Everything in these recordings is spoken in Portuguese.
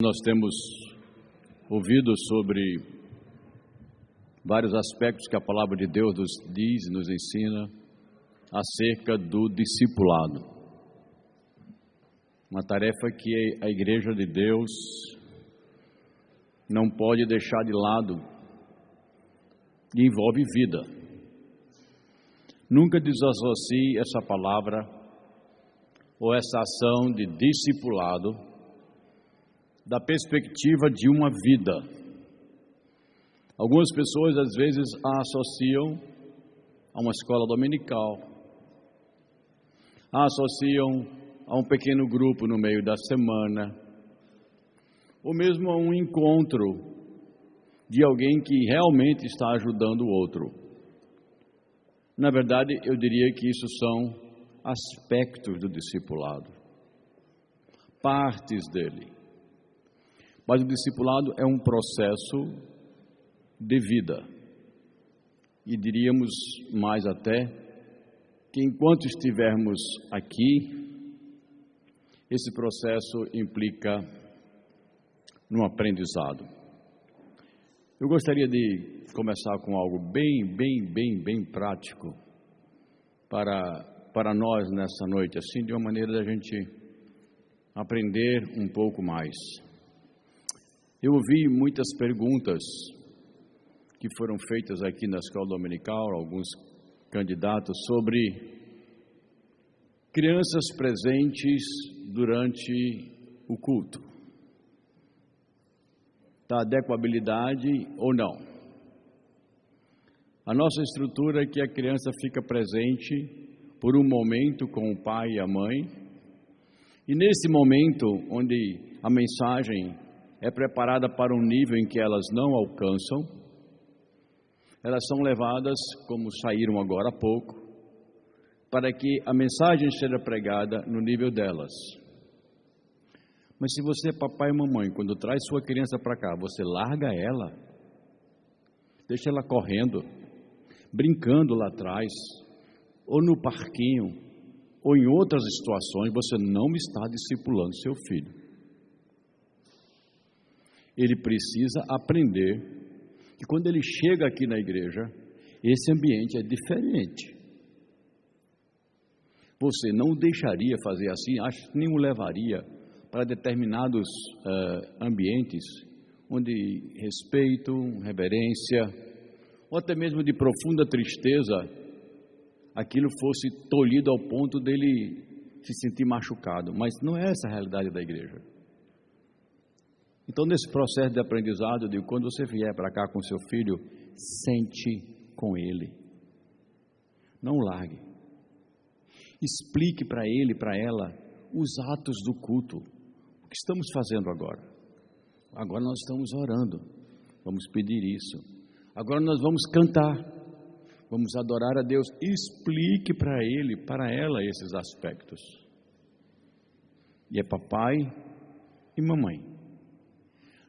Nós temos ouvido sobre vários aspectos que a palavra de Deus nos diz e nos ensina acerca do discipulado. Uma tarefa que a Igreja de Deus não pode deixar de lado e envolve vida. Nunca desassocie essa palavra ou essa ação de discipulado da perspectiva de uma vida. Algumas pessoas às vezes a associam a uma escola dominical, a associam a um pequeno grupo no meio da semana, ou mesmo a um encontro de alguém que realmente está ajudando o outro. Na verdade, eu diria que isso são aspectos do discipulado, partes dele. Mas o discipulado é um processo de vida. E diríamos mais até que enquanto estivermos aqui, esse processo implica no aprendizado. Eu gostaria de começar com algo bem prático para nós nessa noite, assim, de uma maneira da gente aprender um pouco mais. Eu ouvi muitas perguntas que foram feitas aqui na escola dominical, alguns candidatos, sobre crianças presentes durante o culto. Da adequabilidade ou não. A nossa estrutura é que a criança fica presente por um momento com o pai e a mãe, e nesse momento onde a mensagem é preparada para um nível em que elas não alcançam, elas são levadas, como saíram agora há pouco, para que a mensagem seja pregada no nível delas. Mas se você é papai e mamãe, quando traz sua criança para cá, você larga ela, deixa ela correndo, brincando lá atrás, ou no parquinho, ou em outras situações, você não está discipulando seu filho. Ele precisa aprender que quando ele chega aqui na igreja, esse ambiente é diferente. Você não deixaria fazer assim, acho que nem o levaria para determinados ambientes onde respeito, reverência, ou até mesmo de profunda tristeza, aquilo fosse tolhido ao ponto dele se sentir machucado. Mas não é essa a realidade da igreja. Então, nesse processo de aprendizado, eu digo, quando você vier para cá com seu filho, sente com ele. Não largue. Explique para ele, para ela, os atos do culto. O que estamos fazendo agora? Agora nós estamos orando. Vamos pedir isso. Agora nós vamos cantar. Vamos adorar a Deus. Explique para ele, para ela, esses aspectos. E é papai e mamãe.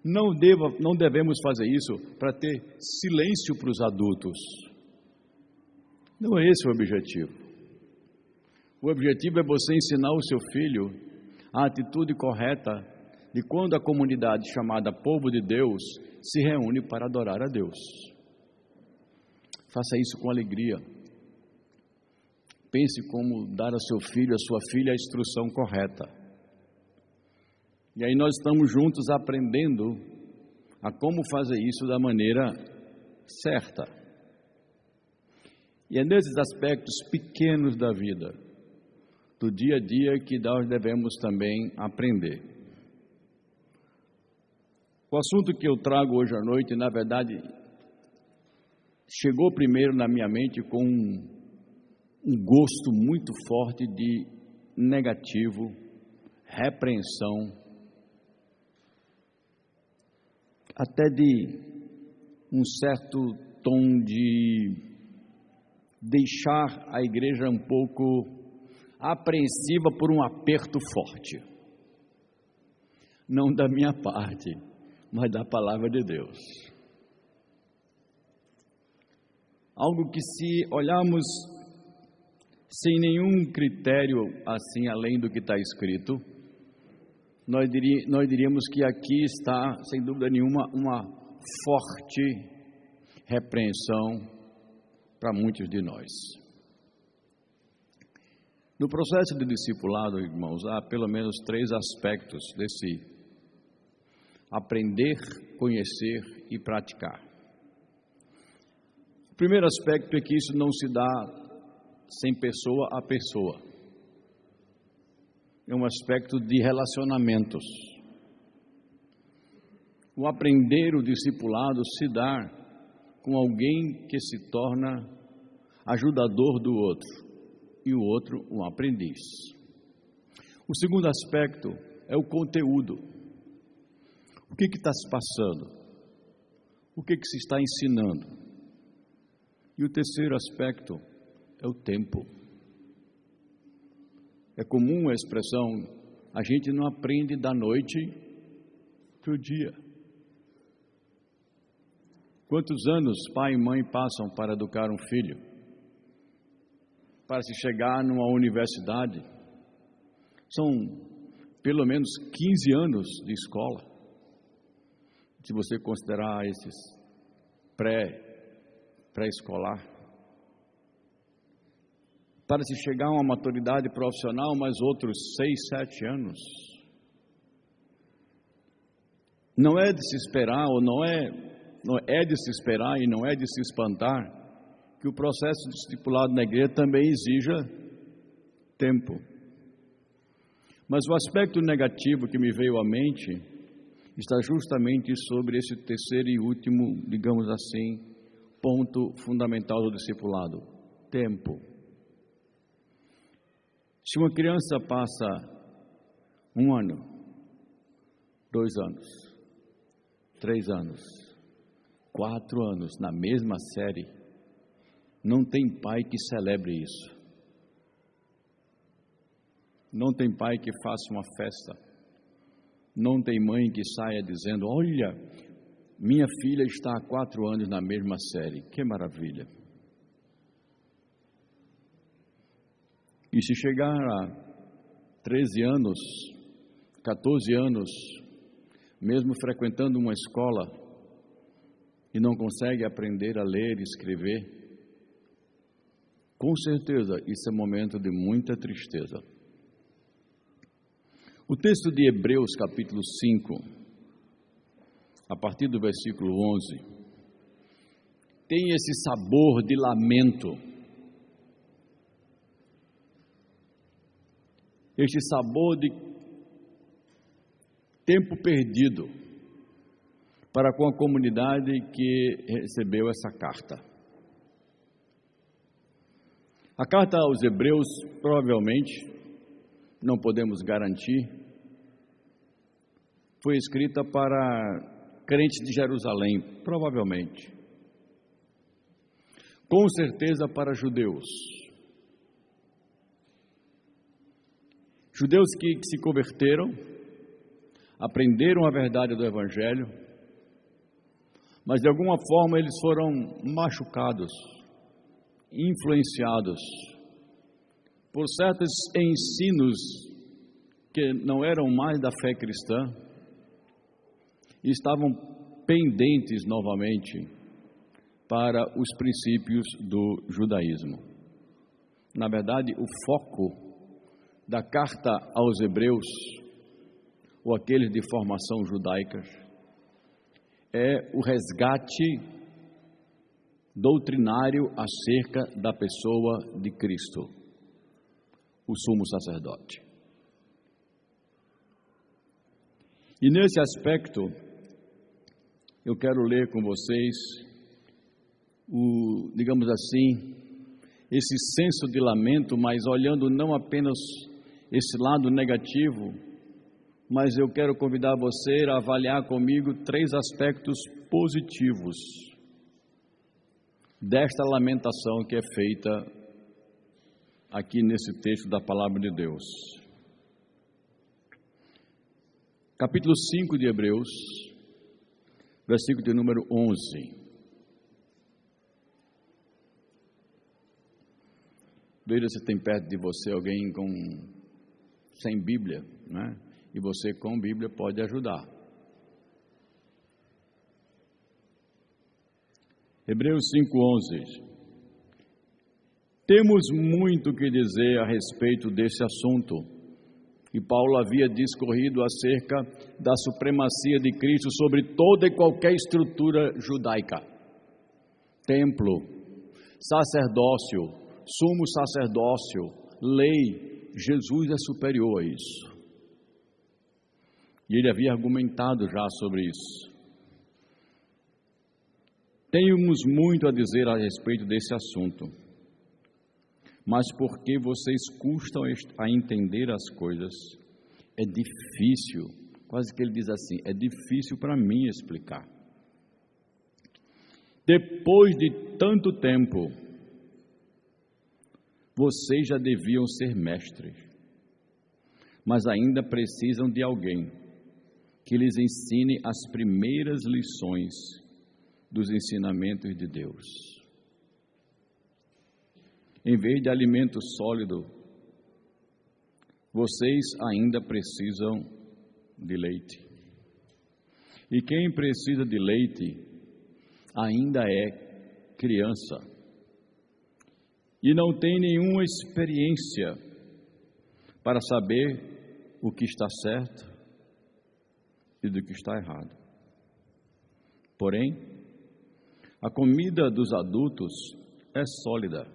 Não devemos fazer isso para ter silêncio para os adultos. Não é esse o objetivo. O objetivo é você ensinar o seu filho a atitude correta de quando a comunidade chamada povo de Deus se reúne para adorar a Deus. Faça isso com alegria. Pense como dar a seu filho, a sua filha, a instrução correta. E aí nós estamos juntos aprendendo a como fazer isso da maneira certa. E é nesses aspectos pequenos da vida, do dia a dia, que nós devemos também aprender. O assunto que eu trago hoje à noite, na verdade, chegou primeiro na minha mente com um gosto muito forte de negativo, repreensão, até de um certo tom de deixar a igreja um pouco apreensiva por um aperto forte. Não da minha parte, mas da palavra de Deus. Algo que, se olharmos sem nenhum critério assim além do que está escrito, nós diríamos que aqui está, sem dúvida nenhuma, uma forte repreensão para muitos de nós. No processo de discipulado, irmãos, há pelo menos 3 aspectos desse aprender, conhecer e praticar. O primeiro aspecto é que isso não se dá sem pessoa a pessoa. É um aspecto de relacionamentos. O aprender, o discipulado se dá com alguém que se torna ajudador do outro e o outro um aprendiz. O segundo aspecto é o conteúdo. O que está se passando? O que se está ensinando? E o terceiro aspecto é o tempo. É comum a expressão, a gente não aprende da noite para o dia. Quantos anos pai e mãe passam para educar um filho? Para se chegar numa universidade? São pelo menos 15 anos de escola. Se você considerar esses pré-escolar. Para se chegar a uma maturidade profissional, mais outros 6, 7 anos. Não é de se esperar, ou não é de se esperar e não é de se espantar que o processo de discipulado na igreja também exija tempo. Mas o aspecto negativo que me veio à mente está justamente sobre esse terceiro e último, digamos assim, ponto fundamental do discipulado: tempo. Se uma criança passa 1 ano, 2 anos, 3 anos, 4 anos na mesma série, não tem pai que celebre isso. Não tem pai que faça uma festa. Não tem mãe que saia dizendo: olha, minha filha está há 4 anos na mesma série. Que maravilha! E se chegar a 13 anos, 14 anos, mesmo frequentando uma escola, e não consegue aprender a ler e escrever, com certeza isso é momento de muita tristeza. O texto de Hebreus, capítulo 5, a partir do versículo 11, tem esse sabor de lamento, este sabor de tempo perdido para com a comunidade que recebeu essa carta. A carta aos Hebreus, provavelmente, não podemos garantir, foi escrita para crentes de Jerusalém, provavelmente. Com certeza para judeus. Judeus que se converteram, aprenderam a verdade do Evangelho, mas de alguma forma eles foram machucados, influenciados por certos ensinos que não eram mais da fé cristã e estavam pendentes novamente para os princípios do judaísmo. Na verdade, o foco da carta aos Hebreus, ou aqueles de formação judaica, é o resgate doutrinário acerca da pessoa de Cristo, o sumo sacerdote. E nesse aspecto, eu quero ler com vocês digamos assim, esse senso de lamento, mas olhando não apenas esse lado negativo, mas eu quero convidar você a avaliar comigo 3 aspectos positivos desta lamentação que é feita aqui nesse texto da Palavra de Deus. Capítulo 5 de Hebreus, versículo de número 11. Veja se tem perto de você alguém sem Bíblia, né? E você com Bíblia pode ajudar. Hebreus 5:11. Temos muito que dizer a respeito desse assunto. E Paulo havia discorrido acerca da supremacia de Cristo sobre toda e qualquer estrutura judaica. Templo, sacerdócio, sumo sacerdócio, lei. Jesus é superior a isso. E ele havia argumentado já sobre isso. Temos muito a dizer a respeito desse assunto, mas porque vocês custam a entender as coisas, é difícil, quase que ele diz assim, é difícil para mim explicar. Depois de tanto tempo, vocês já deviam ser mestres, mas ainda precisam de alguém que lhes ensine as primeiras lições dos ensinamentos de Deus. Em vez de alimento sólido, vocês ainda precisam de leite. E quem precisa de leite ainda é criança e não tem nenhuma experiência para saber o que está certo e do que está errado. Porém, a comida dos adultos é sólida,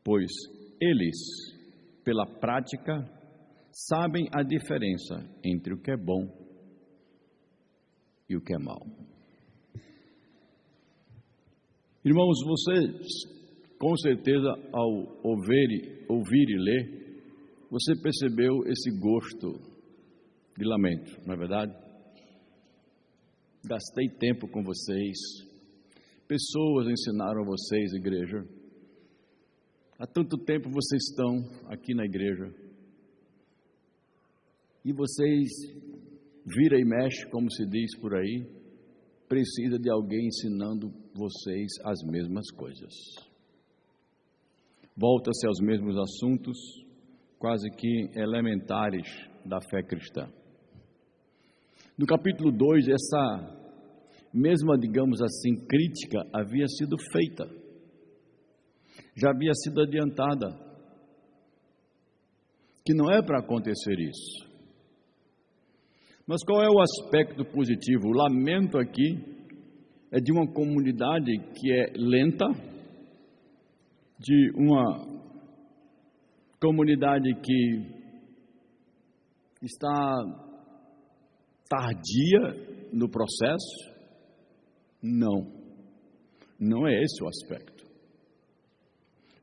pois eles, pela prática, sabem a diferença entre o que é bom e o que é mal. Irmãos, vocês, com certeza, ao ouvir e ler, você percebeu esse gosto de lamento, não é verdade? Gastei tempo com vocês, pessoas ensinaram vocês, igreja. Há tanto tempo vocês estão aqui na igreja e vocês vira e mexe, como se diz por aí, precisa de alguém ensinando vocês as mesmas coisas. Volta-se aos mesmos assuntos, quase que elementares da fé cristã. No capítulo 2, essa mesma, digamos assim, crítica havia sido feita, já havia sido adiantada, que não é para acontecer isso. Mas qual é o aspecto positivo? O lamento aqui é de uma comunidade que é lenta, de uma comunidade que está tardia no processo? Não é esse o aspecto.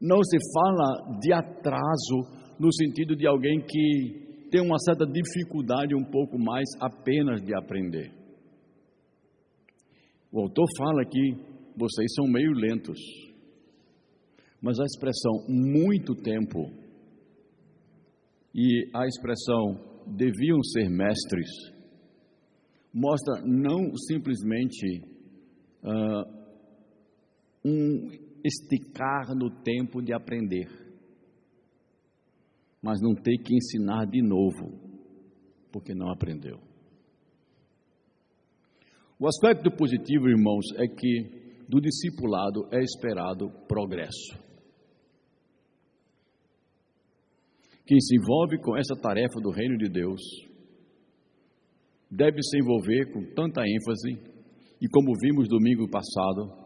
Não se fala de atraso no sentido de alguém que tem uma certa dificuldade um pouco mais apenas de aprender. O autor fala que vocês são meio lentos, mas a expressão muito tempo e a expressão deviam ser mestres mostra não simplesmente um esticar no tempo de aprender, mas não ter que ensinar de novo, porque não aprendeu. O aspecto positivo, irmãos, é que do discipulado é esperado progresso. Quem se envolve com essa tarefa do reino de Deus deve se envolver com tanta ênfase e, como vimos domingo passado,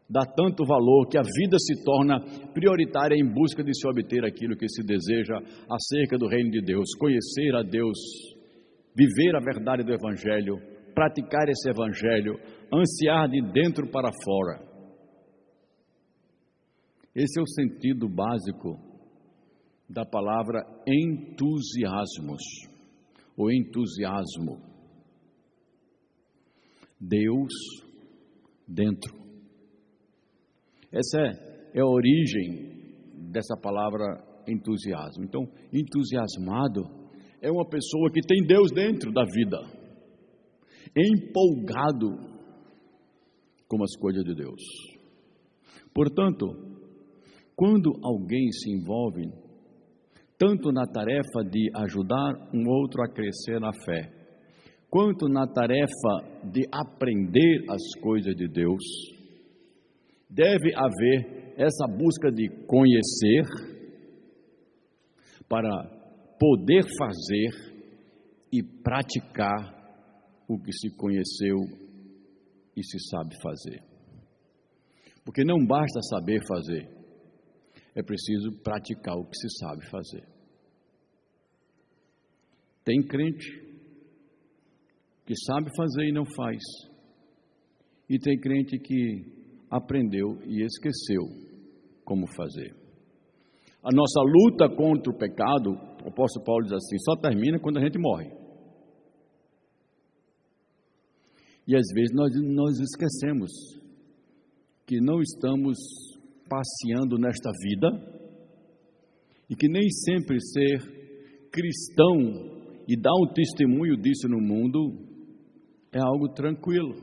dá tanto valor que a vida se torna prioritária em busca de se obter aquilo que se deseja acerca do reino de Deus, conhecer a Deus, viver a verdade do Evangelho, praticar esse Evangelho, ansiar de dentro para fora. Esse é o sentido básico da palavra entusiasmos, ou entusiasmo. Deus dentro. Essa é a origem dessa palavra entusiasmo. Então, entusiasmado é uma pessoa que tem Deus dentro da vida, empolgado com as coisas de Deus. Portanto, quando alguém se envolve tanto na tarefa de ajudar um outro a crescer na fé, quanto na tarefa de aprender as coisas de Deus, deve haver essa busca de conhecer para poder fazer e praticar o que se conheceu e se sabe fazer. Porque não basta saber fazer, é preciso praticar o que se sabe fazer. Tem crente que sabe fazer e não faz, e tem crente que aprendeu e esqueceu como fazer. A nossa luta contra o pecado, o apóstolo Paulo diz assim, só termina quando a gente morre. E às vezes nós esquecemos que não estamos passeando nesta vida e que nem sempre ser cristão e dar um testemunho disso no mundo é algo tranquilo,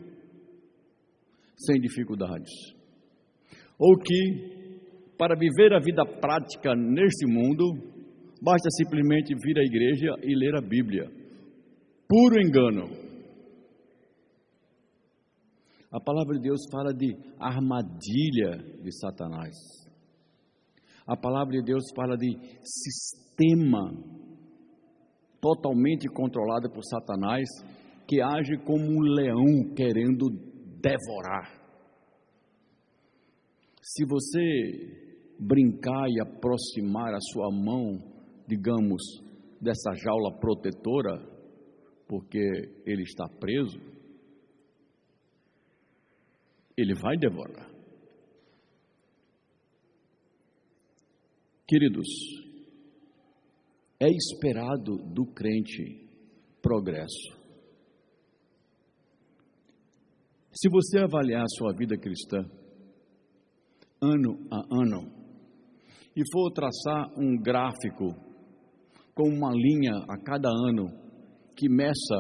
sem dificuldades. Ou que para viver a vida prática neste mundo, basta simplesmente vir à igreja e ler a Bíblia. Puro engano. A palavra de Deus fala de armadilha de Satanás. A palavra de Deus fala de sistema totalmente controlado por Satanás, que age como um leão querendo devorar. Se você brincar e aproximar a sua mão, digamos, dessa jaula protetora, porque ele está preso, ele vai devorar. Queridos, é esperado do crente progresso. Se você avaliar a sua vida cristã, ano a ano, e for traçar um gráfico com uma linha a cada ano que meça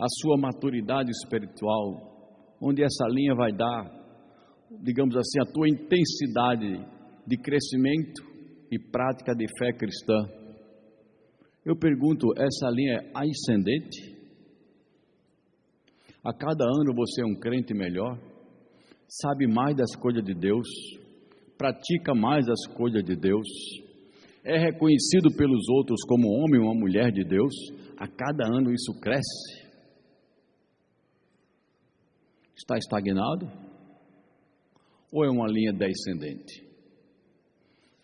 a sua maturidade espiritual, onde essa linha vai dar, digamos assim, a tua intensidade de crescimento e prática de fé cristã, eu pergunto, essa linha é ascendente? A cada ano você é um crente melhor, sabe mais das coisas de Deus, pratica mais as coisas de Deus, é reconhecido pelos outros como homem ou uma mulher de Deus, a cada ano isso cresce. Está estagnado? Ou é uma linha descendente?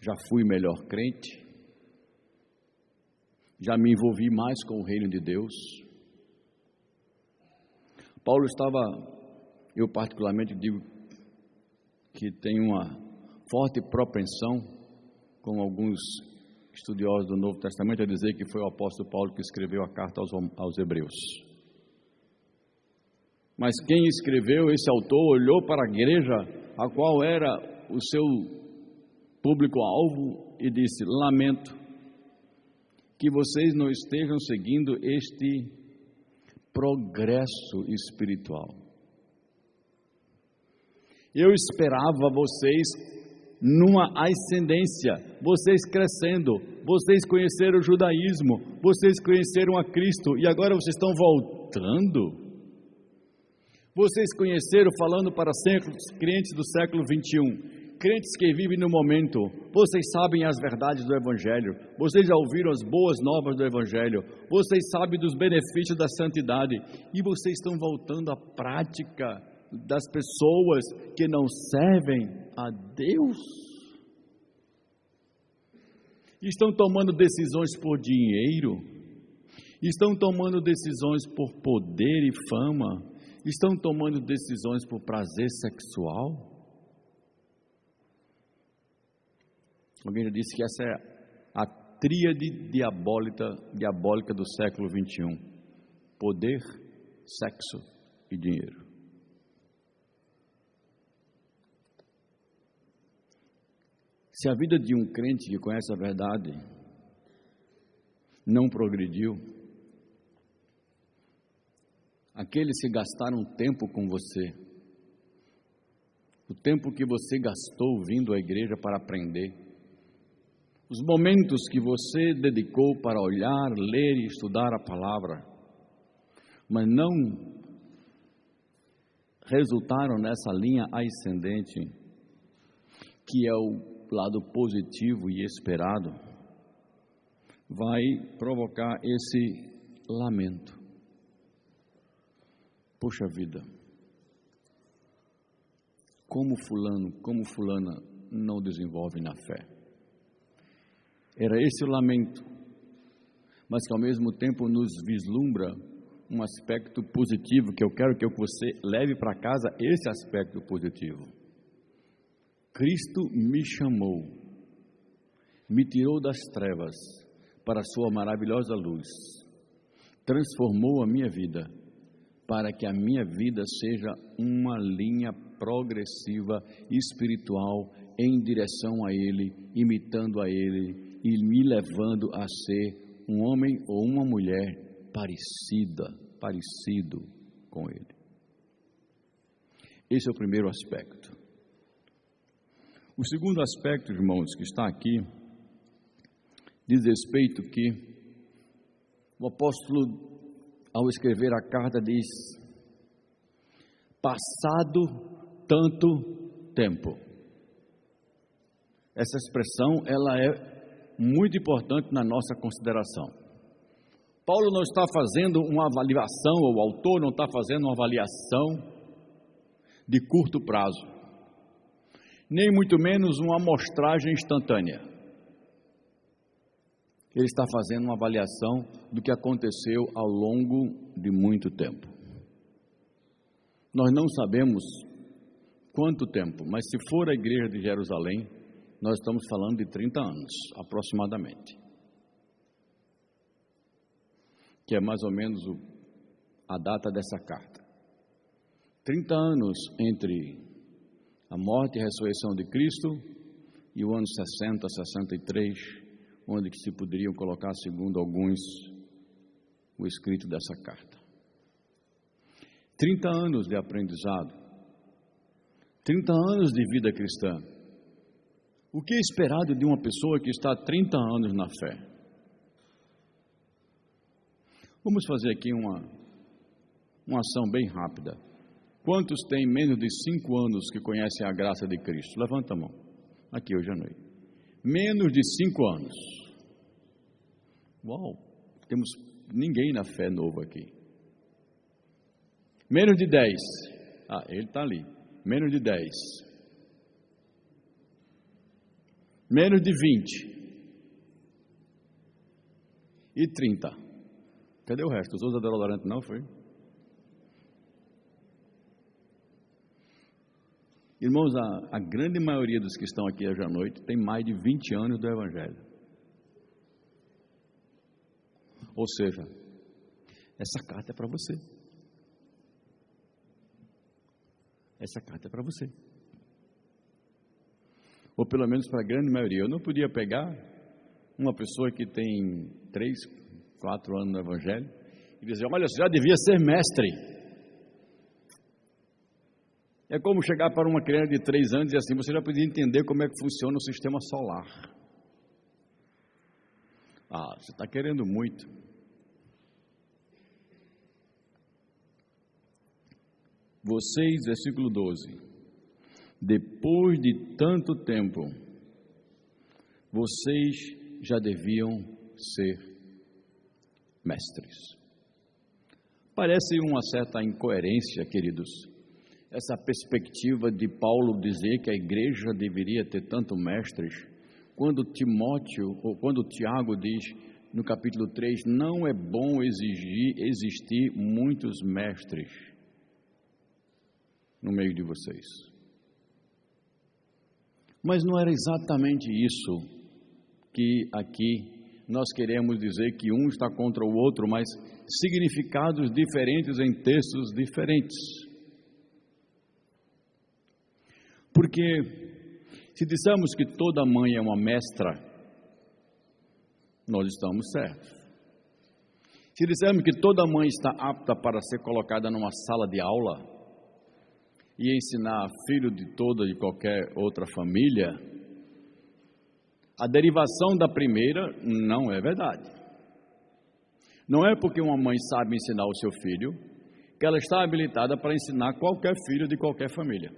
Já fui melhor crente? Já me envolvi mais com o reino de Deus? Paulo eu particularmente digo que tem uma forte propensão, como alguns estudiosos do Novo Testamento, a dizer que foi o apóstolo Paulo que escreveu a carta aos Hebreus. Mas quem escreveu, esse autor, olhou para a igreja, a qual era o seu público-alvo, e disse: lamento que vocês não estejam seguindo este progresso espiritual. Eu esperava vocês numa ascendência, vocês crescendo, vocês conheceram o judaísmo, vocês conheceram a Cristo, e agora vocês estão voltando. Vocês conheceram, falando para crentes do século 21, crentes que vivem no momento, vocês sabem as verdades do Evangelho, vocês já ouviram as boas novas do Evangelho, vocês sabem dos benefícios da santidade, e vocês estão voltando à prática das pessoas que não servem a Deus. Estão tomando decisões por dinheiro, estão tomando decisões por poder e fama, estão tomando decisões por prazer sexual. Alguém já disse que essa é a tríade diabólica do século 21: poder, sexo e dinheiro. Se a vida de um crente que conhece a verdade não progrediu, aqueles que gastaram tempo com você, o tempo que você gastou vindo à igreja para aprender, os momentos que você dedicou para olhar, ler e estudar a palavra, mas não resultaram nessa linha ascendente, que é o lado positivo e esperado, vai provocar esse lamento. Poxa vida, como fulano, como fulana não desenvolve na fé. Era esse o lamento, mas que ao mesmo tempo nos vislumbra um aspecto positivo, que eu quero que você leve para casa esse aspecto positivo. Cristo me chamou, me tirou das trevas para a sua maravilhosa luz, transformou a minha vida, para que a minha vida seja uma linha progressiva espiritual em direção a Ele, imitando a Ele e me levando a ser um homem ou uma mulher parecido com Ele. Esse é o primeiro aspecto. O segundo aspecto, irmãos, que está aqui, diz respeito que o apóstolo, ao escrever a carta, diz: passado tanto tempo. Essa expressão, ela é muito importante na nossa consideração. Paulo não está fazendo uma avaliação, ou o autor não está fazendo uma avaliação de curto prazo, nem muito menos uma amostragem instantânea. Ele está fazendo uma avaliação do que aconteceu ao longo de muito tempo. Nós não sabemos quanto tempo, mas se for a igreja de Jerusalém, nós estamos falando de 30 anos, aproximadamente. Que é mais ou menos a data dessa carta. 30 anos entre a morte e a ressurreição de Cristo e o ano 60, 63, onde que se poderiam colocar, segundo alguns, o escrito dessa carta. 30 anos de aprendizado, 30 anos de vida cristã. O que é esperado de uma pessoa que está há 30 anos na fé? Vamos fazer aqui uma ação bem rápida. Quantos têm menos de 5 anos que conhecem a graça de Cristo? Levanta a mão. Aqui hoje à noite. Menos de 5 anos. Uau, temos ninguém na fé novo aqui. Menos de 10. Ah, ele está ali. Menos de 10. Menos de 20. E 30. Cadê o resto? Os outros adoradores não foi? Irmãos, a grande maioria dos que estão aqui hoje à noite tem mais de 20 anos do Evangelho. Ou seja, essa carta é para você. Essa carta é para você. Ou pelo menos para a grande maioria. Eu não podia pegar uma pessoa que tem 3, 4 anos no Evangelho e dizer: olha, você já devia ser mestre. É como chegar para uma criança de 3 anos e dizer assim: você já podia entender como é que funciona o sistema solar. Ah, você está querendo muito. Vocês, versículo 12, depois de tanto tempo, vocês já deviam ser mestres. Parece uma certa incoerência, queridos, essa perspectiva de Paulo dizer que a igreja deveria ter tanto mestres, quando Timóteo, ou quando Tiago diz no capítulo 3, não é bom existir muitos mestres no meio de vocês. Mas não era exatamente isso que aqui nós queremos dizer, que um está contra o outro, mas significados diferentes em textos diferentes. Porque se dissermos que toda mãe é uma mestra, nós estamos certos. Se dissermos que toda mãe está apta para ser colocada numa sala de aula e ensinar filho de toda e qualquer outra família A derivação da primeira não é verdade. Não é porque uma mãe sabe ensinar o seu filho que ela está habilitada para ensinar qualquer filho de qualquer família.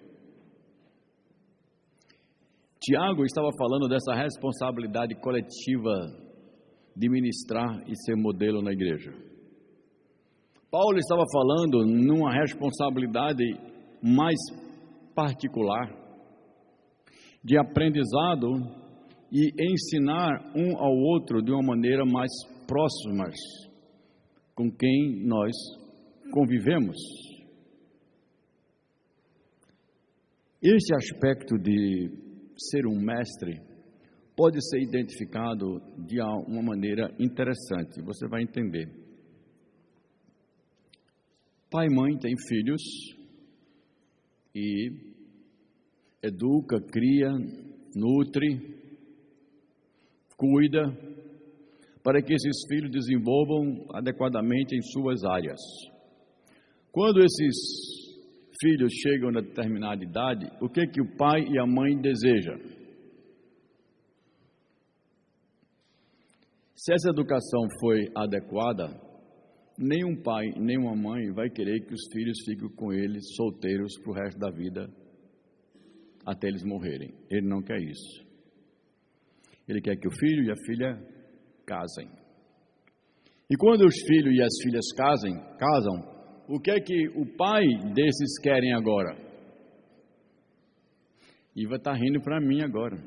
Tiago estava falando dessa responsabilidade coletiva de ministrar e ser modelo na igreja. Paulo estava falando numa responsabilidade mais particular, de aprendizado e ensinar um ao outro de uma maneira mais próxima com quem nós convivemos. Este aspecto de ser um mestre pode ser identificado de uma maneira interessante, você vai entender. Pai e mãe têm filhos e educa, cria, nutre, cuida, para que esses filhos desenvolvam adequadamente em suas áreas. Quando esses filhos chegam a determinada idade, o que o pai e a mãe desejam? Se essa educação foi adequada, nenhum pai, nenhuma mãe vai querer que os filhos fiquem com eles solteiros para o resto da vida, até eles morrerem. Ele não quer isso. Ele quer que o filho e a filha casem. E quando os filhos e as filhas casam, o que é que o pai desses querem agora? Iva está rindo para mim agora.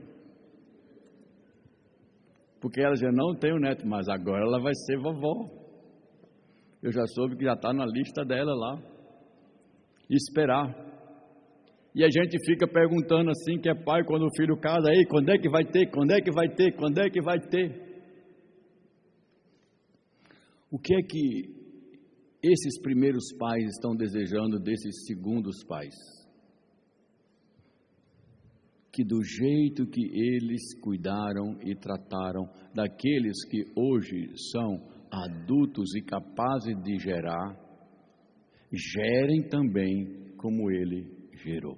Porque ela já não tem o neto, mas agora ela vai ser vovó. Eu já soube que já está na lista dela lá. Esperar. E a gente fica perguntando assim, que é pai, quando o filho casa, aí, quando é que vai ter? Quando é que vai ter? Quando é que vai ter? O que é que esses primeiros pais estão desejando desses segundos pais? Que do jeito que eles cuidaram e trataram daqueles que hoje são adultos e capazes de gerar, gerem também como ele gerou.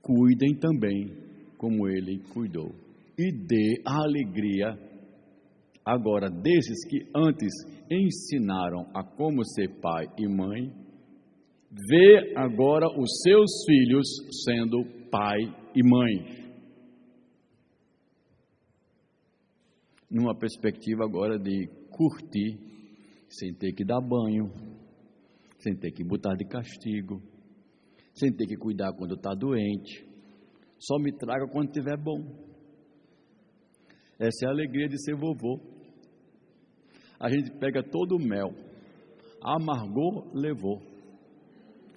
Cuidem também como ele cuidou. E dê a alegria agora desses que antes ensinaram a como ser pai e mãe, vê agora os seus filhos sendo pai e mãe. Numa perspectiva agora de curtir, sem ter que dar banho, sem ter que botar de castigo, sem ter que cuidar quando está doente. Só me traga quando estiver bom. Essa é a alegria de ser vovô. A gente pega todo o mel, amargou, levou.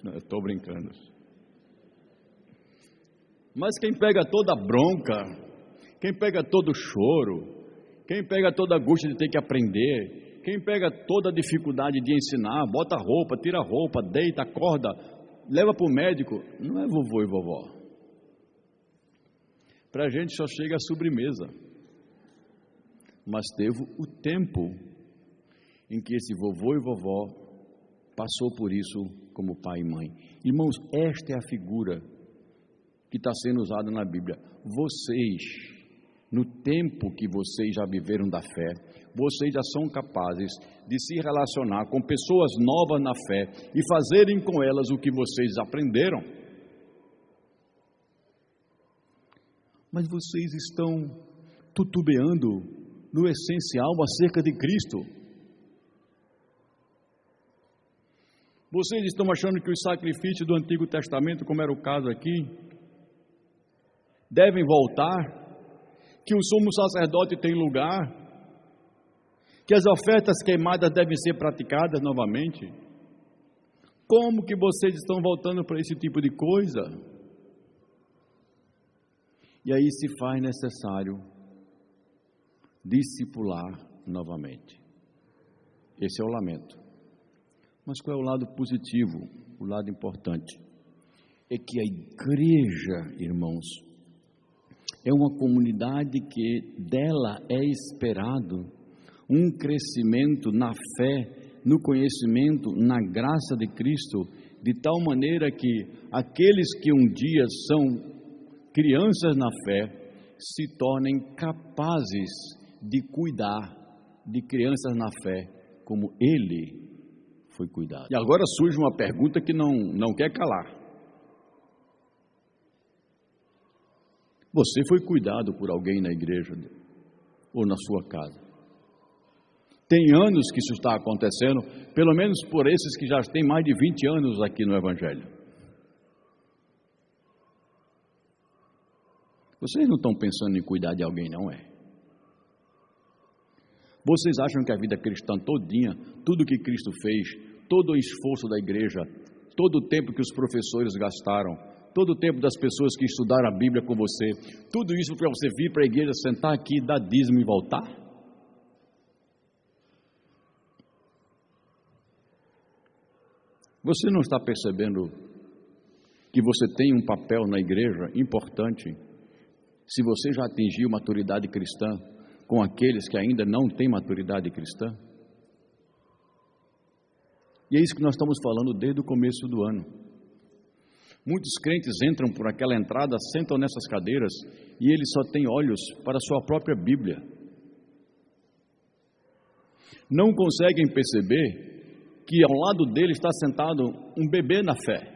Não, eu estou brincando. Mas quem pega toda a bronca, quem pega todo o choro, quem pega toda a angústia de ter que aprender, quem pega toda a dificuldade de ensinar, bota roupa, tira roupa, deita, acorda, leva para o médico, não é vovô e vovó. Para a gente só chega a sobremesa. Mas teve o tempo em que esse vovô e vovó passou por isso como pai e mãe. Irmãos, esta é a figura que está sendo usada na Bíblia. Vocês, no tempo que vocês já viveram da fé, vocês já são capazes de se relacionar com pessoas novas na fé e fazerem com elas o que vocês aprenderam. Mas vocês estão tutubeando no essencial acerca de Cristo. Vocês estão achando que os sacrifícios do Antigo Testamento, como era o caso aqui, devem voltar, que o sumo sacerdote tem lugar, que as ofertas queimadas devem ser praticadas novamente? Como que vocês estão voltando para esse tipo de coisa? E aí se faz necessário discipular novamente. Esse é o lamento. Mas qual é o lado positivo, o lado importante? É que a igreja, irmãos, é uma comunidade que dela é esperado um crescimento na fé, no conhecimento, na graça de Cristo, de tal maneira que aqueles que um dia são crianças na fé, se tornem capazes de cuidar de crianças na fé, como ele foi cuidado. E agora surge uma pergunta que não quer calar. Você foi cuidado por alguém na igreja ou na sua casa? Tem anos que isso está acontecendo, pelo menos por esses que já têm mais de 20 anos aqui no Evangelho. Vocês não estão pensando em cuidar de alguém, não é? Vocês acham que a vida cristã todinha, tudo que Cristo fez, todo o esforço da igreja, todo o tempo que os professores gastaram, todo o tempo das pessoas que estudaram a Bíblia com você, tudo isso para você vir para a igreja, sentar aqui, dar dízimo e voltar? Você não está percebendo que você tem um papel na igreja importante, se você já atingiu maturidade cristã, com aqueles que ainda não têm maturidade cristã? E é isso que nós estamos falando desde o começo do ano. Muitos crentes entram por aquela entrada, sentam nessas cadeiras e eles só têm olhos para a sua própria Bíblia. Não conseguem perceber que ao lado dele está sentado um bebê na fé.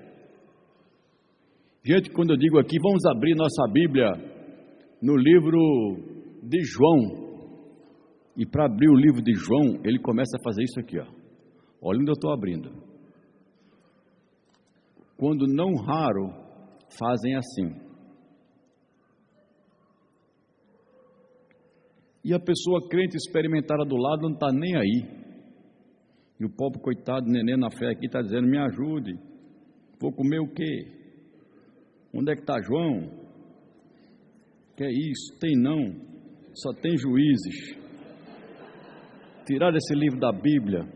Gente, quando eu digo aqui, vamos abrir nossa Bíblia no livro de João. E para abrir o livro de João, ele começa a fazer isso aqui, ó. Olha onde eu estou abrindo. Quando não raro, fazem assim. E a pessoa crente experimentada do lado não está nem aí. E o pobre coitado neném na fé aqui está dizendo, me ajude. Vou comer o quê? Onde é que está João? Que é isso? Tem não. Só tem Juízes. Tiraram esse livro da Bíblia.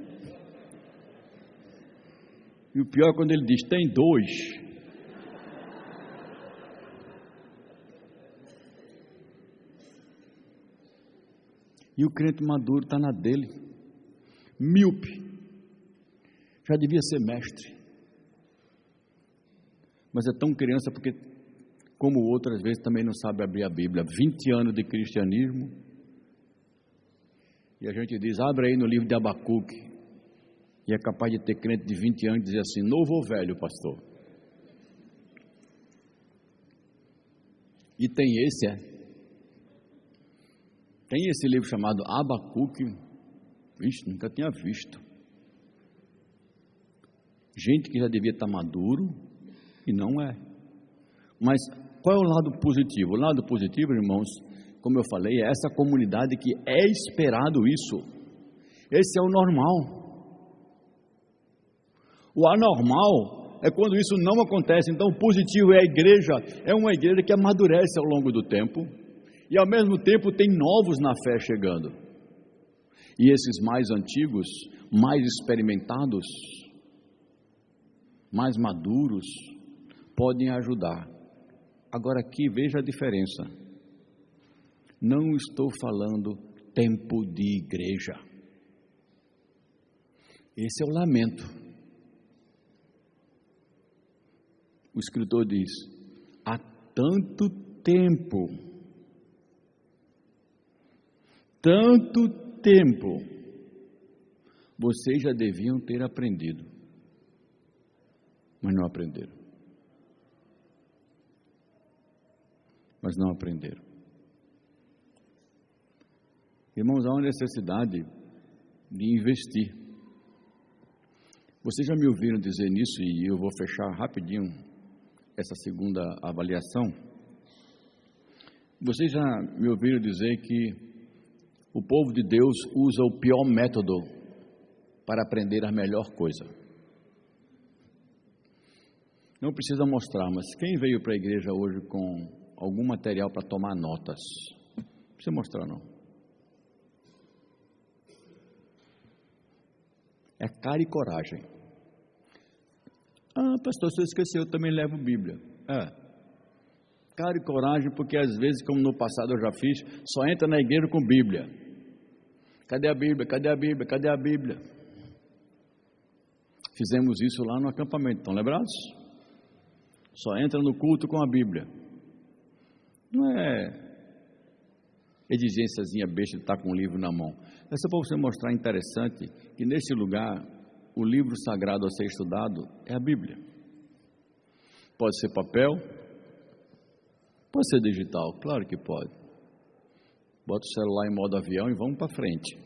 E o pior é quando ele diz, tem 2. E o crente maduro está na dele. Míope. Já devia ser mestre. Mas é tão criança porque, como o outro, às vezes também não sabe abrir a Bíblia. 20 anos de cristianismo. E a gente diz, abre aí no livro de Abacuque. E é capaz de ter crente de 20 anos e dizer assim, novo ou velho, pastor? E tem esse, Tem esse livro chamado Abacuque. Vixe, nunca tinha visto. Gente que já devia estar maduro e não é. Mas qual é o lado positivo? O lado positivo, irmãos, como eu falei, é essa comunidade que é esperado isso. Esse é o normal. O anormal é quando isso não acontece. Então o positivo é a igreja, é uma igreja que amadurece ao longo do tempo e ao mesmo tempo tem novos na fé chegando. E esses mais antigos, mais experimentados, mais maduros, podem ajudar. Agora aqui veja a diferença. Não estou falando tempo de igreja. Esse é o lamento. O escritor diz, há tanto tempo, vocês já deviam ter aprendido, mas não aprenderam. Irmãos, há uma necessidade de investir. Vocês já me ouviram dizer nisso e eu vou fechar rapidinho essa segunda avaliação. Vocês já me ouviram dizer que o povo de Deus usa o pior método para aprender a melhor coisa. Não precisa mostrar, mas quem veio para a igreja hoje com algum material para tomar notas? Não precisa mostrar, não. É cara e coragem. Ah, pastor, você esqueceu, eu também levo Bíblia. Cara e coragem, porque às vezes, como no passado eu já fiz, só entra na igreja com Bíblia. Cadê a Bíblia? Cadê a Bíblia? Cadê a Bíblia? Fizemos isso lá no acampamento, estão lembrados? Só entra no culto com a Bíblia. Não é exigênciazinha besta de estar com o livro na mão. É só para você mostrar interessante que nesse lugar, o livro sagrado a ser estudado é a Bíblia. Pode ser papel, pode ser digital, claro que pode. Bota o celular em modo avião e vamos para frente.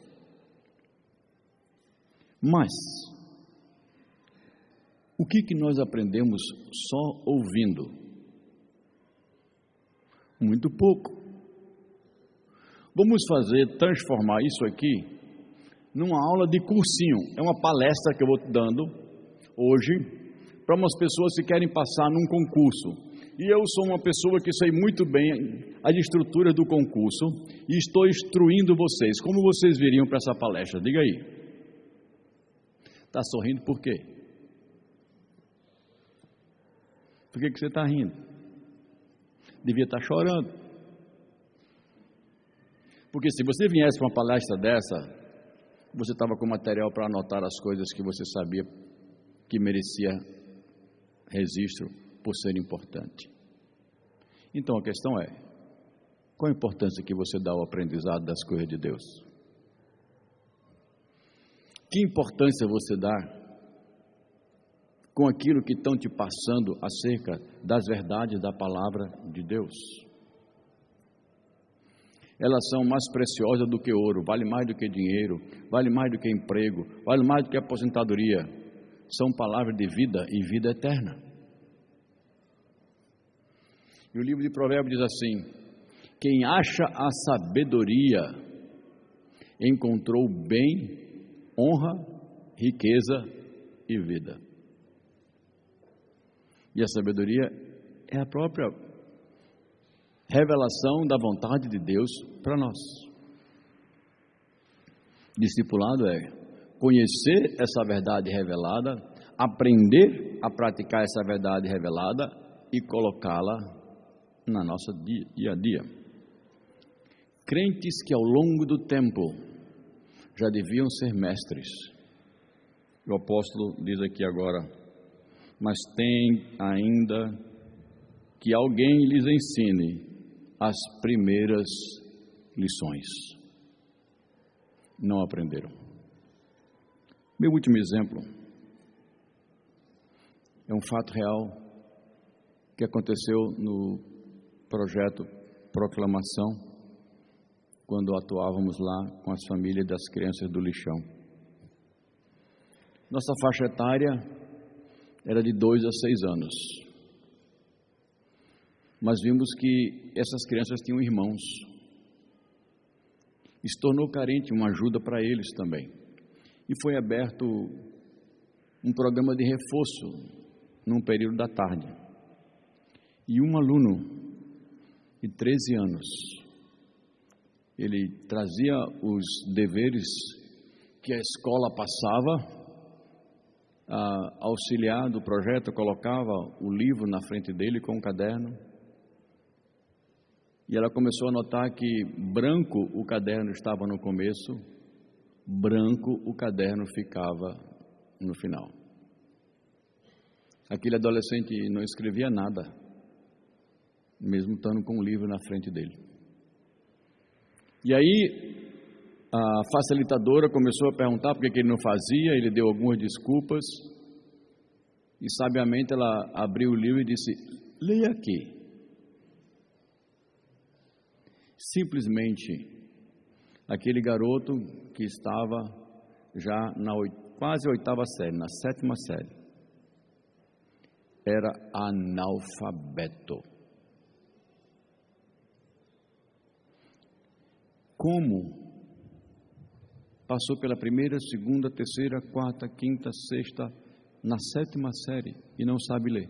Mas, o que nós aprendemos só ouvindo? Muito pouco. Vamos transformar isso aqui numa aula de cursinho. É uma palestra que eu vou dando hoje para umas pessoas que querem passar num concurso. E eu sou uma pessoa que sei muito bem as estruturas do concurso e estou instruindo vocês. Como vocês viriam para essa palestra? Diga aí. Está sorrindo por quê? Por que você está rindo? Devia estar chorando. Porque se você viesse para uma palestra dessa, você estava com material para anotar as coisas que você sabia que merecia registro por ser importante. Então a questão é, qual a importância que você dá ao aprendizado das coisas de Deus? Que importância você dá com aquilo que estão te passando acerca das verdades da palavra de Deus? Elas são mais preciosas do que ouro, vale mais do que dinheiro, vale mais do que emprego, vale mais do que aposentadoria. São palavras de vida e vida eterna. E o livro de Provérbios diz assim: quem acha a sabedoria encontrou bem, honra, riqueza e vida. E a sabedoria é a própria revelação da vontade de Deus para nós. Discipulado é conhecer essa verdade revelada, aprender a praticar essa verdade revelada e colocá-la na nossa dia a dia. Crentes que ao longo do tempo já deviam ser mestres. O apóstolo diz aqui agora: mas tem ainda que alguém lhes ensine as primeiras lições. Não aprenderam. Meu último exemplo é um fato real que aconteceu no projeto Proclamação, quando atuávamos lá com as famílias das crianças do lixão. Nossa faixa etária era de 2 a 6 anos. Mas vimos que essas crianças tinham irmãos. Se tornou carente uma ajuda para eles também. E foi aberto um programa de reforço num período da tarde. E um aluno de 13 anos, ele trazia os deveres que a escola passava, a auxiliar do projeto colocava o livro na frente dele com um caderno. E ela começou a notar que branco o caderno estava no começo, branco o caderno ficava no final. Aquele adolescente não escrevia nada, mesmo estando com o livro na frente dele. E aí a facilitadora começou a perguntar por que ele não fazia, ele deu algumas desculpas, e sabiamente ela abriu o livro e disse: leia aqui. Simplesmente, aquele garoto que estava já na quase 8ª série, na 7ª série, era analfabeto. Como passou pela 1ª, 2ª, 3ª, 4ª, 5ª, 6ª, na 7ª série e não sabe ler?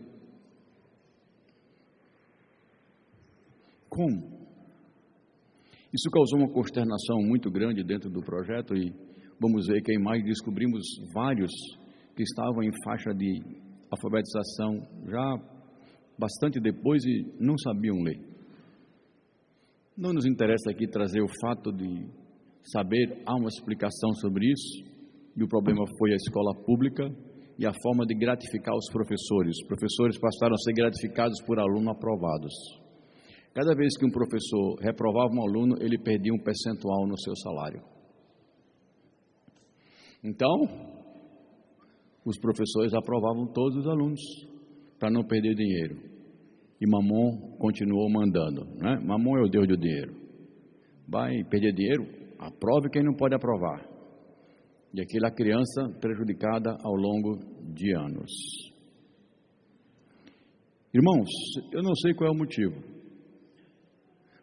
Como? Isso causou uma consternação muito grande dentro do projeto e vamos ver que em maio descobrimos vários que estavam em faixa de alfabetização já bastante depois e não sabiam ler. Não nos interessa aqui trazer o fato de saber, há uma explicação sobre isso, e o problema foi a escola pública e a forma de gratificar os professores. Os professores passaram a ser gratificados por alunos aprovados. Cada vez que um professor reprovava um aluno, ele perdia um percentual no seu salário. Então, os professores aprovavam todos os alunos para não perder dinheiro. E Mamon continuou mandando, né? Mamon é o Deus do dinheiro. Vai perder dinheiro? Aprove quem não pode aprovar. E aquela criança prejudicada ao longo de anos. Irmãos, eu não sei qual é o motivo,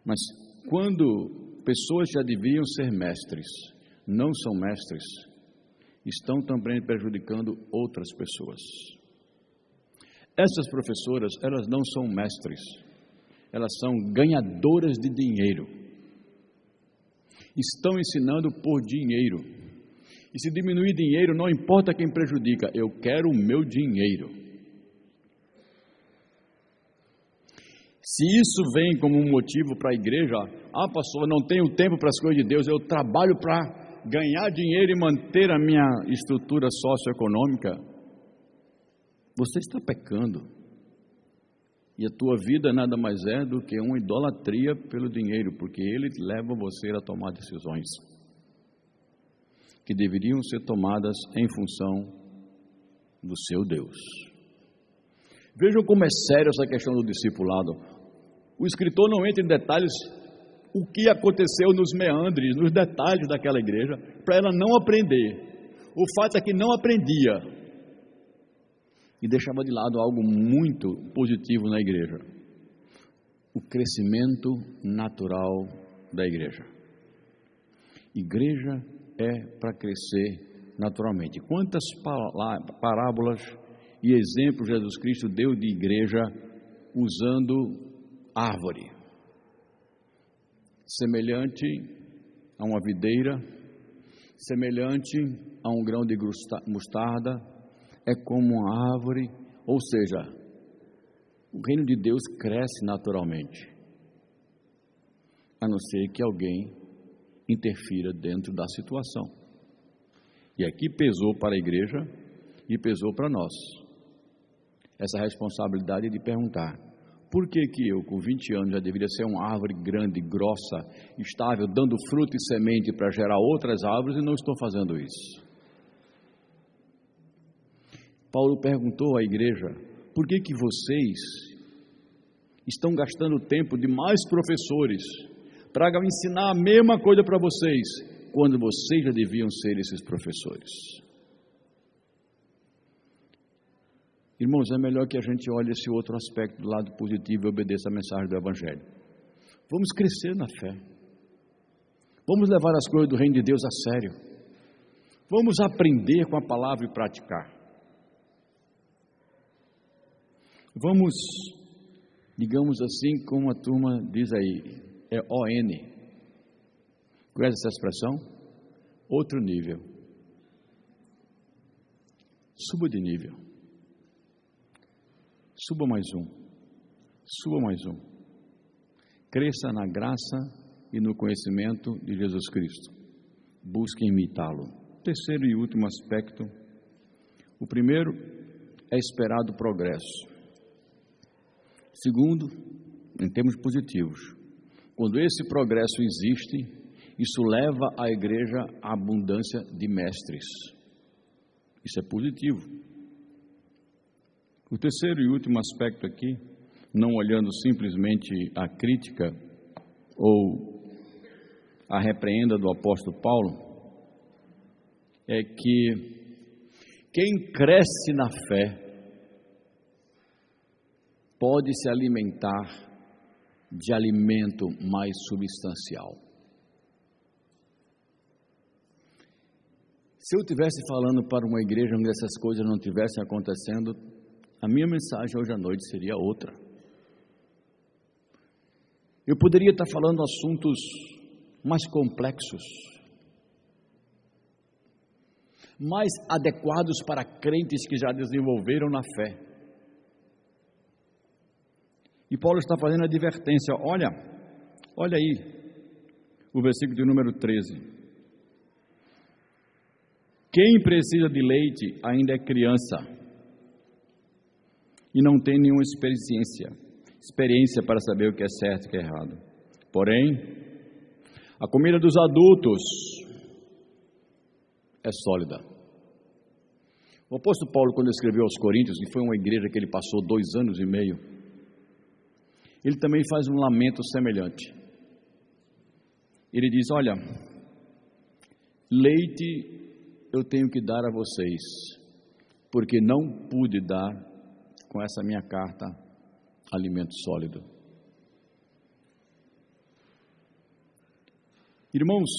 mas quando pessoas já deviam ser mestres, não são mestres, estão também prejudicando outras pessoas. Essas professoras, elas não são mestres, elas são ganhadoras de dinheiro. Estão ensinando por dinheiro. E se diminuir dinheiro, não importa quem prejudica, eu quero o meu dinheiro. Se isso vem como um motivo para a igreja, pastor, não tenho tempo para as coisas de Deus, eu trabalho para ganhar dinheiro e manter a minha estrutura socioeconômica, você está pecando. E a tua vida nada mais é do que uma idolatria pelo dinheiro, porque ele leva você a tomar decisões que deveriam ser tomadas em função do seu Deus. Vejam como é sério essa questão do discipulado. O escritor não entra em detalhes o que aconteceu nos meandres, nos detalhes daquela igreja, para ela não aprender. O fato é que não aprendia e deixava de lado algo muito positivo na igreja: o crescimento natural da igreja. Igreja é para crescer naturalmente. Quantas parábolas e exemplos Jesus Cristo deu de igreja usando árvore, semelhante a uma videira, semelhante a um grão de mostarda, é como uma árvore, ou seja, o reino de Deus cresce naturalmente, a não ser que alguém interfira dentro da situação. E aqui pesou para a igreja e pesou para nós essa responsabilidade de perguntar: por que eu, com 20 anos, já deveria ser uma árvore grande, grossa, estável, dando fruto e semente para gerar outras árvores, e não estou fazendo isso? Paulo perguntou à igreja: por que vocês estão gastando tempo de mais professores para ensinar a mesma coisa para vocês, quando vocês já deviam ser esses professores? Irmãos, é melhor que a gente olhe esse outro aspecto do lado positivo e obedeça a mensagem do Evangelho. Vamos crescer na fé. Vamos levar as coisas do reino de Deus a sério. Vamos aprender com a palavra e praticar. Vamos, digamos assim, como a turma diz aí, é ON. Conhece essa expressão? Outro nível. Suba de nível. Suba mais um. Suba mais um. Cresça na graça e no conhecimento de Jesus Cristo. Busque imitá-lo. Terceiro e último aspecto. O primeiro é esperado progresso. Segundo, em termos positivos, quando esse progresso existe, isso leva a igreja à abundância de mestres. Isso é positivo. O terceiro e último aspecto aqui, não olhando simplesmente a crítica ou a repreenda do apóstolo Paulo, é que quem cresce na fé pode se alimentar de alimento mais substancial. Se eu estivesse falando para uma igreja onde essas coisas não estivessem acontecendo, a minha mensagem hoje à noite seria outra. Eu poderia estar falando assuntos mais complexos, mais adequados para crentes que já desenvolveram na fé. E Paulo está fazendo a advertência. Olha aí, o versículo de número 13. Quem precisa de leite ainda é criança e não tem nenhuma experiência. experiência para saber o que é certo e o que é errado. Porém, a comida dos adultos é sólida. O apóstolo Paulo, quando escreveu aos Coríntios, que foi uma igreja que ele passou 2 anos e meio, ele também faz um lamento semelhante. Ele diz: olha, leite eu tenho que dar a vocês, porque não pude dar com essa minha carta alimento sólido. Irmãos,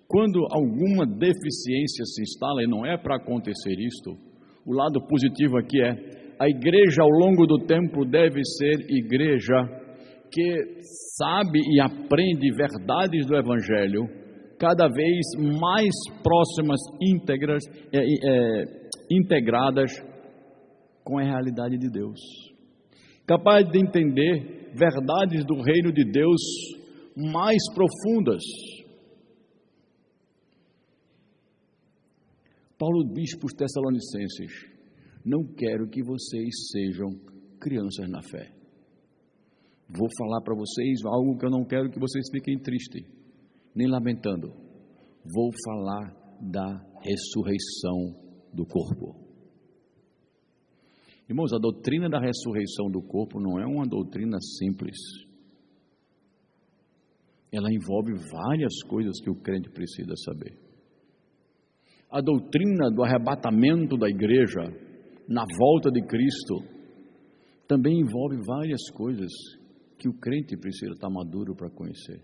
quando alguma deficiência se instala, e não é para acontecer isto, o lado positivo aqui é: a igreja ao longo do tempo deve ser igreja que sabe e aprende verdades do Evangelho, cada vez mais próximas, integradas com a realidade de Deus, capaz de entender verdades do reino de Deus mais profundas. Paulo diz para os Tessalonicenses: não quero que vocês sejam crianças na fé. Vou falar para vocês algo que eu não quero que vocês fiquem tristes, nem lamentando. Vou falar da ressurreição do corpo. Irmãos, a doutrina da ressurreição do corpo não é uma doutrina simples. Ela envolve várias coisas que o crente precisa saber. A doutrina do arrebatamento da igreja na volta de Cristo também envolve várias coisas que o crente precisa estar maduro para conhecer.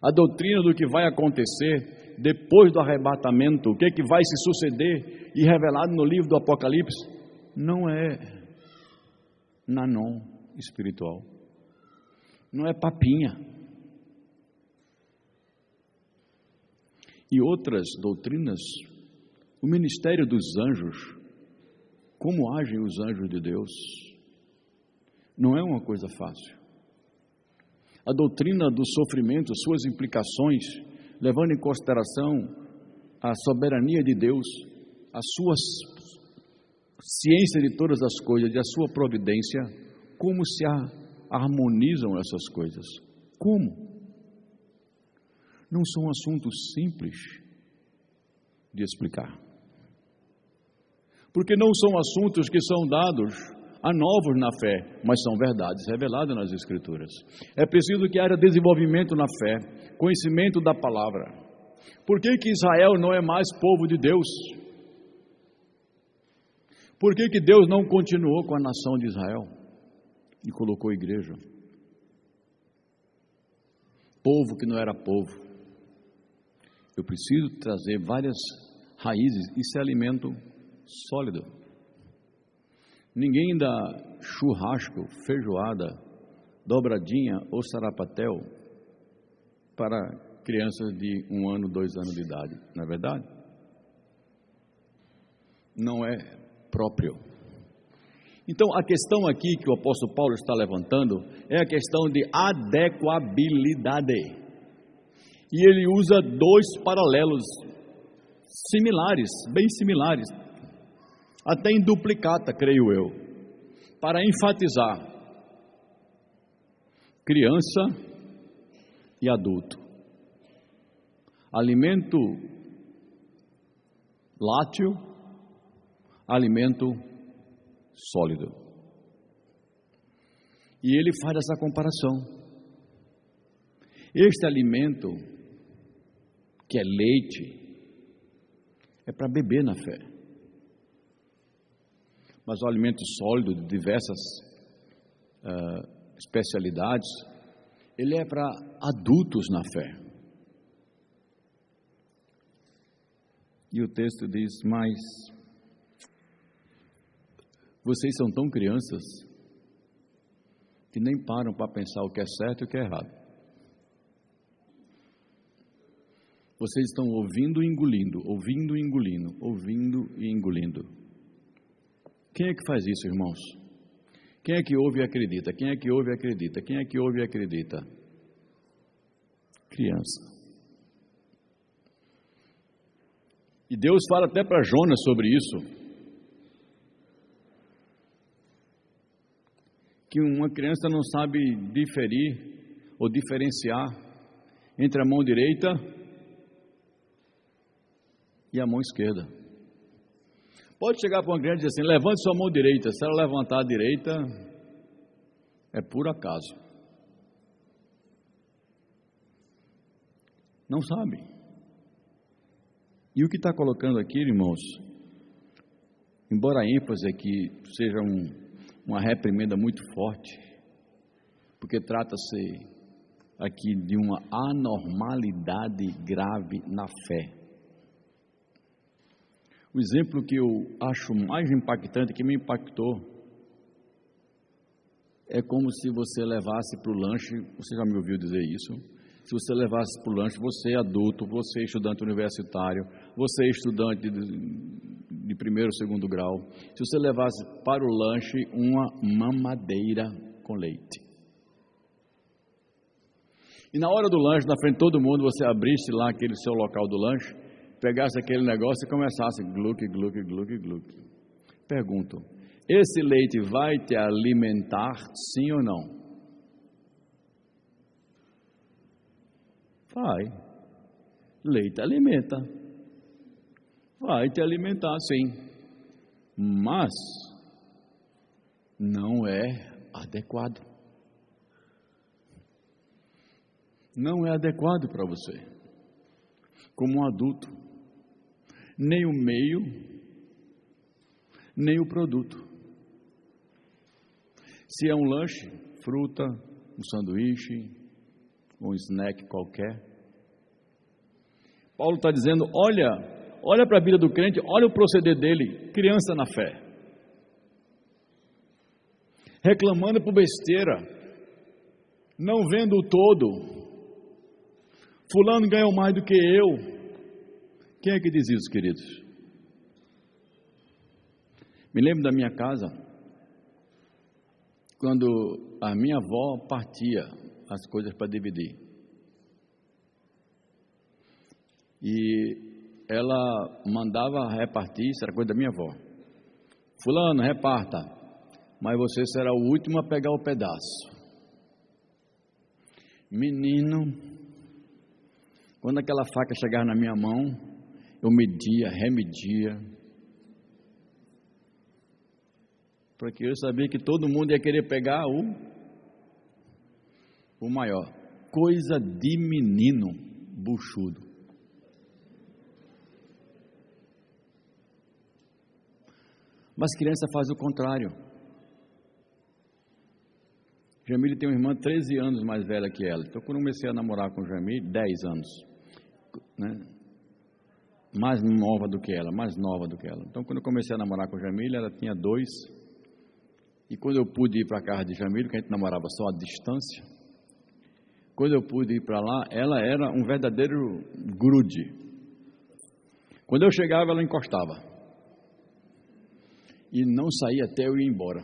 A doutrina do que vai acontecer depois do arrebatamento, o que vai se suceder e revelado no livro do Apocalipse, não é nanon espiritual, não é papinha. E outras doutrinas, o ministério dos anjos, como agem os anjos de Deus, não é uma coisa fácil. A doutrina do sofrimento, suas implicações, levando em consideração a soberania de Deus, a sua ciência de todas as coisas, e a sua providência, como se harmonizam essas coisas? Como? Não são assuntos simples de explicar, porque não são assuntos que são dados a novos na fé, mas são verdades reveladas nas Escrituras. É preciso que haja desenvolvimento na fé, conhecimento da palavra. Por que Israel não é mais povo de Deus? Por que Deus não continuou com a nação de Israel e colocou a igreja? Povo que não era povo. Eu preciso trazer várias raízes. Isso é alimento sólido. Ninguém dá churrasco, feijoada, dobradinha ou sarapatel para crianças de 1 ano, 2 anos de idade, não é verdade? Não é próprio. Então, a questão aqui que o apóstolo Paulo está levantando é a questão de adequabilidade. E ele usa 2 paralelos similares, bem similares, até em duplicata, creio eu, para enfatizar criança e adulto. Alimento lácteo, alimento sólido. E ele faz essa comparação. Este alimento, que é leite, é para beber na fé. Mas o alimento sólido de diversas especialidades, ele é para adultos na fé. E o texto diz: mas vocês são tão crianças que nem param para pensar o que é certo e o que é errado. Vocês estão ouvindo e engolindo, ouvindo e engolindo, ouvindo e engolindo. Quem é que faz isso, irmãos? Quem é que ouve e acredita? Quem é que ouve e acredita? Quem é que ouve e acredita? Criança. E Deus fala até para Jonas sobre isso. que uma criança não sabe diferir ou diferenciar entre a mão direita e a mão esquerda. Pode chegar para uma criança e dizer assim: levante sua mão direita. Se ela levantar a direita, é por acaso. Não sabe. E o que está colocando aqui, irmãos, embora a ênfase aqui seja uma reprimenda muito forte, porque trata-se aqui de uma anormalidade grave na fé. O exemplo que eu acho mais impactante, que me impactou, é como se você levasse para o lanche, você já me ouviu dizer isso, se você levasse para o lanche, você adulto, você estudante universitário, você estudante de primeiro ou segundo grau, se você levasse para o lanche uma mamadeira com leite. E na hora do lanche, na frente de todo mundo, você abrisse lá aquele seu local do lanche, pegasse aquele negócio e começasse gluck, gluck, gluck, gluck. Pergunto: esse leite vai te alimentar, sim ou não? Vai. Leite alimenta. Vai te alimentar, sim. Mas não é adequado. Não é adequado para você, como um adulto, nem o meio, nem o produto. Se é um lanche, fruta, um sanduíche, um snack qualquer, Paulo está dizendo: olha para a vida do crente, olha o proceder dele, criança na fé, reclamando por besteira, não vendo o todo. Fulano ganhou mais do que eu. Quem é que diz isso, queridos? Me lembro da minha casa, quando a minha avó partia as coisas para dividir. E ela mandava repartir, isso era coisa da minha avó. Fulano, reparta, mas você será o último a pegar o pedaço. Menino, quando aquela faca chegava na minha mão, eu media, remedia, porque eu sabia que todo mundo ia querer pegar o maior. Coisa de menino buchudo. Mas criança faz o contrário. Jamile tem uma irmã 13 anos mais velha que ela. Então, quando eu comecei a namorar com Jamile, 10 anos, né? Mais nova do que ela. Então, quando eu comecei a namorar com Jamile, ela tinha 2. E quando eu pude ir para a casa de Jamile, que a gente namorava só à distância, quando eu pude ir para lá, ela era um verdadeiro grude. Quando eu chegava, ela encostava. E não saía até eu ir embora.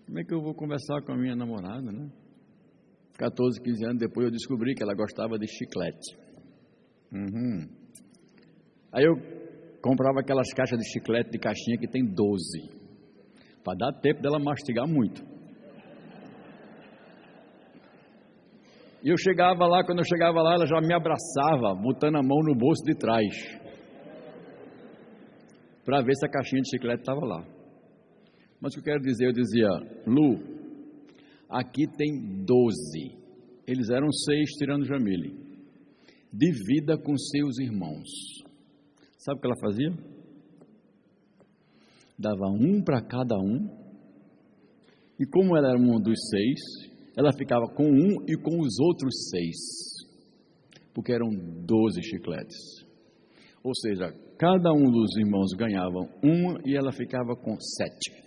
Como é que eu vou conversar com a minha namorada, né? 14, 15 anos depois eu descobri que ela gostava de chiclete. Aí eu comprava aquelas caixas de chiclete de caixinha que tem 12, para dar tempo dela mastigar muito. E eu chegava lá, quando eu chegava lá, ela já me abraçava, botando a mão no bolso de trás, para ver se a caixinha de chiclete estava lá. Mas o que eu quero dizer, eu dizia: Lu, aqui tem 12. Eles eram 6 tirando Jamile. Divida com seus irmãos. Sabe o que ela fazia? Dava um para cada um. E como ela era um dos 6, ela ficava com um e com os outros 6. Porque eram 12 chicletes. Ou seja, cada um dos irmãos ganhava uma e ela ficava com 7.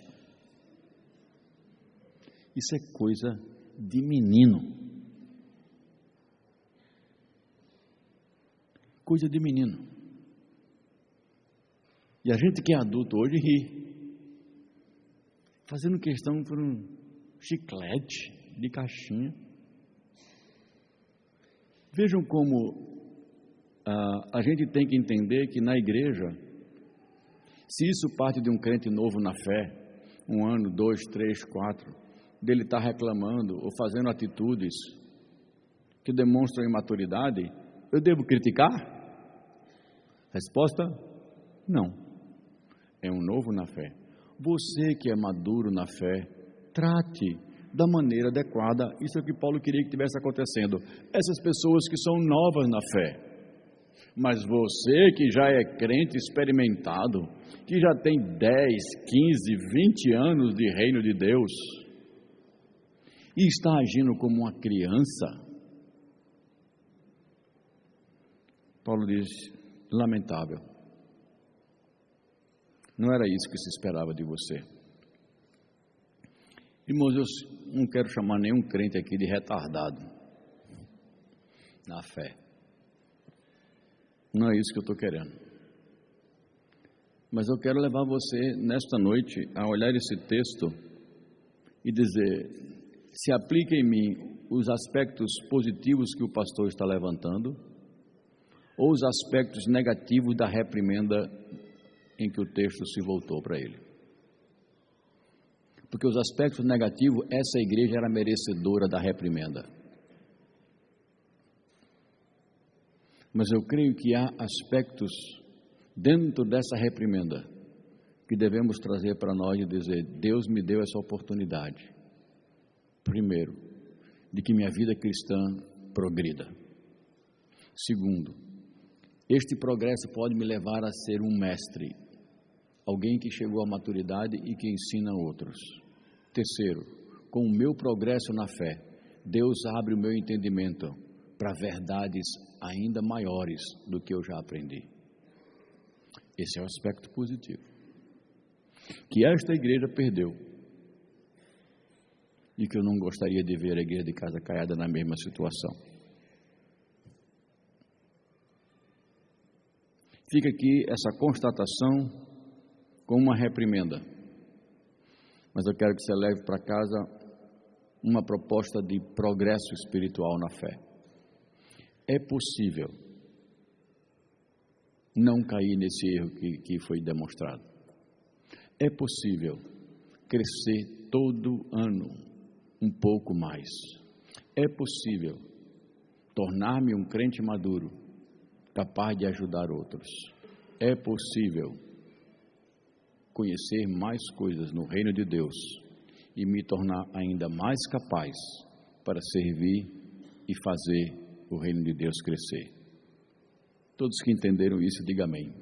Isso é coisa de menino. Coisa de menino. E a gente que é adulto hoje ri, fazendo questão por um chiclete de caixinha. Vejam como a gente tem que entender que na igreja, se isso parte de um crente novo na fé, 1 ano, 2, 3, 4, dele estar reclamando ou fazendo atitudes que demonstram imaturidade, eu devo criticar? Resposta: não. É um novo na fé. Você que é maduro na fé, trate da maneira adequada. Isso é o que Paulo queria que tivesse acontecendo. Essas pessoas que são novas na fé. Mas você que já é crente experimentado, que já tem 10, 15, 20 anos de reino de Deus, e está agindo como uma criança, Paulo diz: lamentável. Não era isso que se esperava de você. Irmãos, eu não quero chamar nenhum crente aqui de retardado na fé. Não é isso que eu estou querendo. Mas eu quero levar você nesta noite a olhar esse texto e dizer: se aplica em mim os aspectos positivos que o pastor está levantando, ou os aspectos negativos da reprimenda em que o texto se voltou para ele. Porque os aspectos negativos, essa igreja era merecedora da reprimenda. Mas eu creio que há aspectos dentro dessa reprimenda que devemos trazer para nós e dizer: Deus me deu essa oportunidade, primeiro, de que minha vida cristã progrida. Segundo, este progresso pode me levar a ser um mestre, alguém que chegou à maturidade e que ensina outros. Terceiro, com o meu progresso na fé, Deus abre o meu entendimento para verdades ainda maiores do que eu já aprendi. Esse é o aspecto positivo que esta igreja perdeu e que eu não gostaria de ver a igreja de Casa Caiada na mesma situação. Fica aqui essa constatação com uma reprimenda, mas eu quero que você leve para casa uma proposta de progresso espiritual na fé. É possível não cair nesse erro que foi demonstrado. É possível crescer todo ano um pouco mais. É possível tornar-me um crente maduro, capaz de ajudar outros. É possível conhecer mais coisas no reino de Deus e me tornar ainda mais capaz para servir e fazer o reino de Deus crescer. Todos que entenderam isso, digam amém.